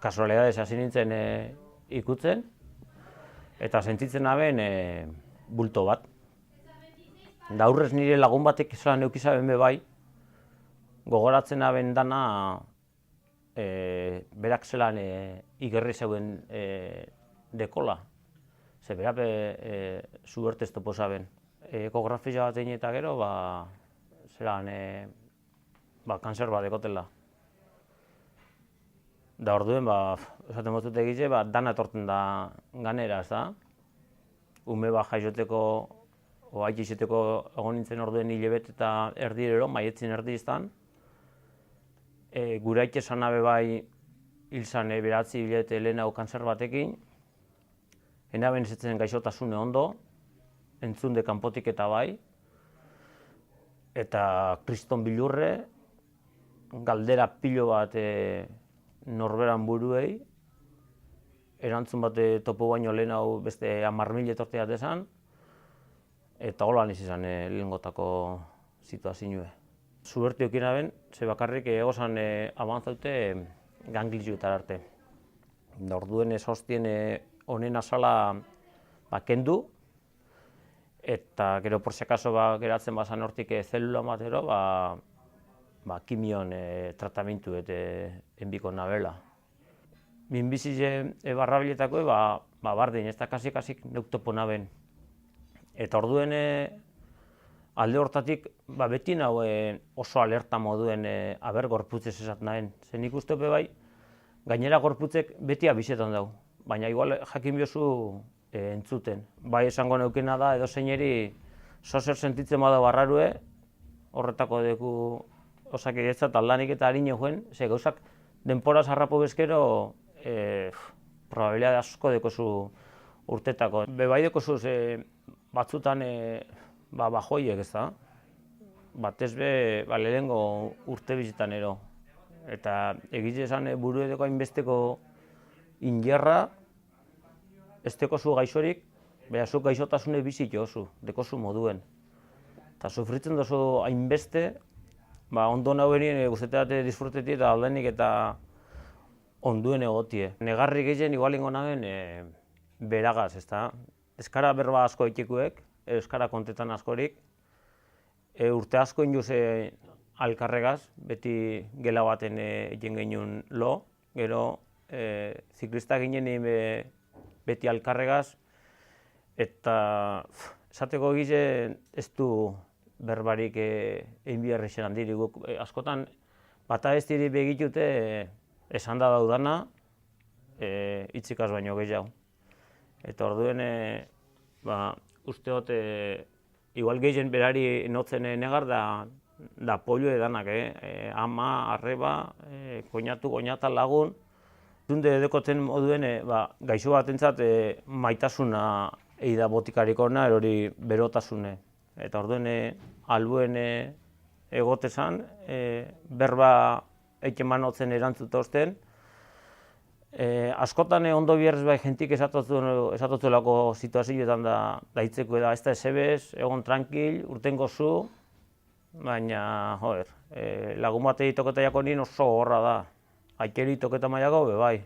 kasualidadez hasi nintzen ikutzen, eta sentitzen naben bulto bat. Da aurrez nire lagun batek zelan eukizaben be bai, gogoratzen naben dana berak zelan igerri zeuen dekola. Ze berak zubertez topo zaben. Ekografia bat egin eta gero, zelan kanser bat dekotela. Da orduen, esaten mozut egite, dana etorten da ganera, ez da? Ume bat jaizoteko, oa izateko egon nintzen orduen hilebet eta erdirero, maietzin erdi izan. Gure aite esan nabe bai hil zan beratzi hilete lehenago kanser batekin. Ena ben ezetzen gaixotasune ondo, entzunde kanpotik eta bai. Eta kriston bilurre, galdera pilo bat norberan buruei, erantzun bat topo baino lehenago beste 10.000 etortea desan, eta holan izan lehengotako situazioa. Zuberti okina ben, ze bakarrik egozan avanzaute ganglioetara arte. Da orduen ez hostien honen azala kendu, eta gero por si acaso geratzen bazan hortik zelula matero, kimion tratamentu enbiko nabela. Minbizize barrabiletako bardin, ez da kasik neuktopo naben. Eta orduen alde hortatik beti nau oso alerta moduen aber gorputzez esat nahen. Zen ikustepe bai, gainera gorputzek beti abizetan dau. Baina igual jakin biozu entzuten. Bai esango neukena da edo zeineri zozer sentitzen bada barrarue, horretako deku osakidetzat aldanik eta harine joen, ze gauzak denpora zarrapo bezkero probabilidade asko dekozu urtetako. Bai dekozuz batzutan bajoiek, ez da? Batez be lehengo urte bizitan ero. Eta egite esan buru edeko hainbesteko injerra, ez dekozu gaixorik, beha zu gaixotasune bizit jozu, dekozu moduen. Eta sufritzen dozu hainbeste, ondo nahu berien guztetate disfrutetik eta aldenik eta onduen egotie. Negarrik egiten igual ingo naben beragaz, ez da? Euskara berba asko eitikuek, euskara kontetan askorik. Urte asko induz alkarregaz, beti gela baten egin genuen lo. Gero ziklista ginen beti alkarregaz. Eta esateko egiten ez du berbarik egin biharrexen handiri. Askotan bata ez diri begitute esan da daudana hitzikaz baino gehiago. Eta orduen usteot igual gehien berari notzen negar da pollo edanak, ama, arreba, koñata lagun. Dunde dekoten moduen gaixo batentzat maitasuna eida botikarik ona erori berotasune. Eta orduen albuen egotezan, berba eiken manotzen erantzuta osten. Askotan ondo biherrez bai jentik esatotzuelako situazioetan da hitzeko da, ez da esebez, egon tranquil, urtengo zu, baina, lagun batei toketa jako nien oso gorra da. Aikeri toketa maiako, bai.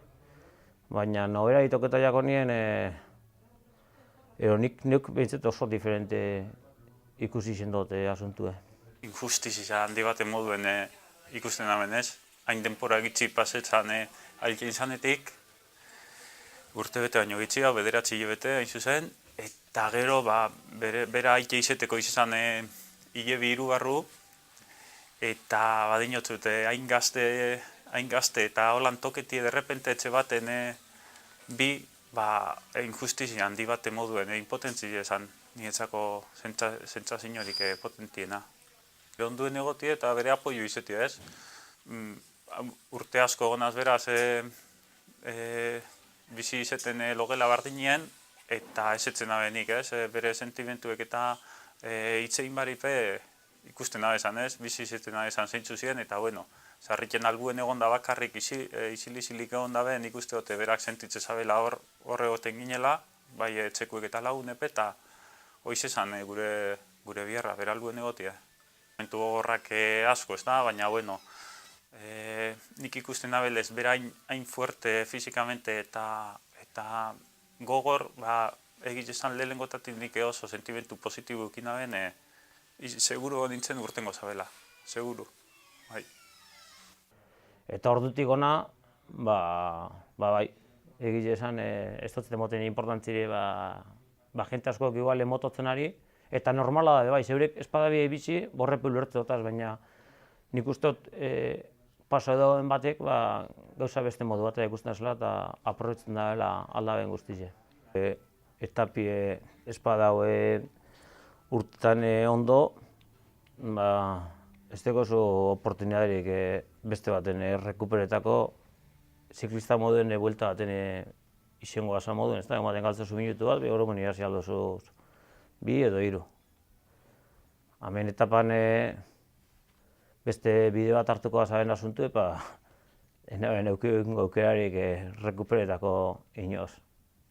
Baina nobera toketa jako nien, nik behintzat oso diferente ikusi zen dute asuntue. Injustizia handi baten moduen ikusten hemen ez. Hain denpora gitzi pasetzan ailke izanetik, urte bete baino gitzi, 9 hilabete hain zuzen, eta gero bera ailke izeteko izan hilebi 3 barru, eta badinotzut hain gazte eta holan toketi derrepente etxe baten bi injustizia handi baten moduen impotentzia esan nietzako sentsaziorik potentiena. Onduen egotie eta bere apoio izetia ez. Urte asko gonaz beraz bizi izeten logela bardinien eta esetzen abenik ez, bere sentimentuek eta hitzein baripe ikusten abezan ez, bizi izeten abezan zeintzu ziren eta bueno, zarriken albuen egon da bakarrik isil-isilik egon da ben ikuste dute berak sentitze zabela horre goten ginela, bai etxekuek eta lagunepe eta hoiz esan gure biherra, bera albuen egotia. Momentu gogorrak asko ez da, baina bueno, nik ikusten nabelez, bera hain fuerte fizikamente eta gogor, egitezan lehenengotatik nik oso sentimentu positibo ekin naben, seguru nintzen urtengo zabela, seguru. Bai. Eta ordutik ona, bai, egile esan, ez dut emoten importantzire, jente askok igual emototzen ari, eta normala da, bai, zeurek espadabia bizi, borrepu ulertze dutaz, baina nik uste dut paso edoen batek, gauza beste modu bat ikusten azela, eta aprobetsen da aldaben guztize. Etapi espadau urtetan ondo, ez dago oso oportunidaderik beste baten rekuperetako ziklista moduen buelta baten izango gasa moduen, ez da, ematen galtzezu minutu bat, behor egun irasi aldozu 2 edo 3. Hemen etapan beste bideo bat hartuko gazaben asuntu, enaren aukerarik rekuperetako inoz.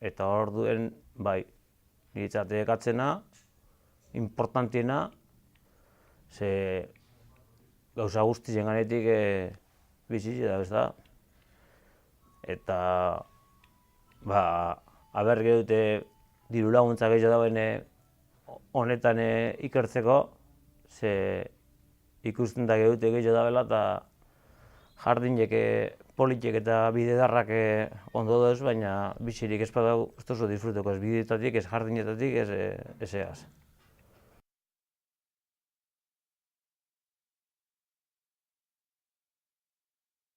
Eta hor duen, bai, niretzate ekatzena, importantiena, ze gauza guztien ganetik bizitze da, ez da. Eta, aber dute diru laguntza gehiago dauen honetan ikertzeko, ze ikusten da dute gehiago dabela eta jardinek politek eta bidedarrak ondo dauz, baina bizirik ez badau ez duzu disfruteko ez bideetatik, ez jardinetatik, ez egaz.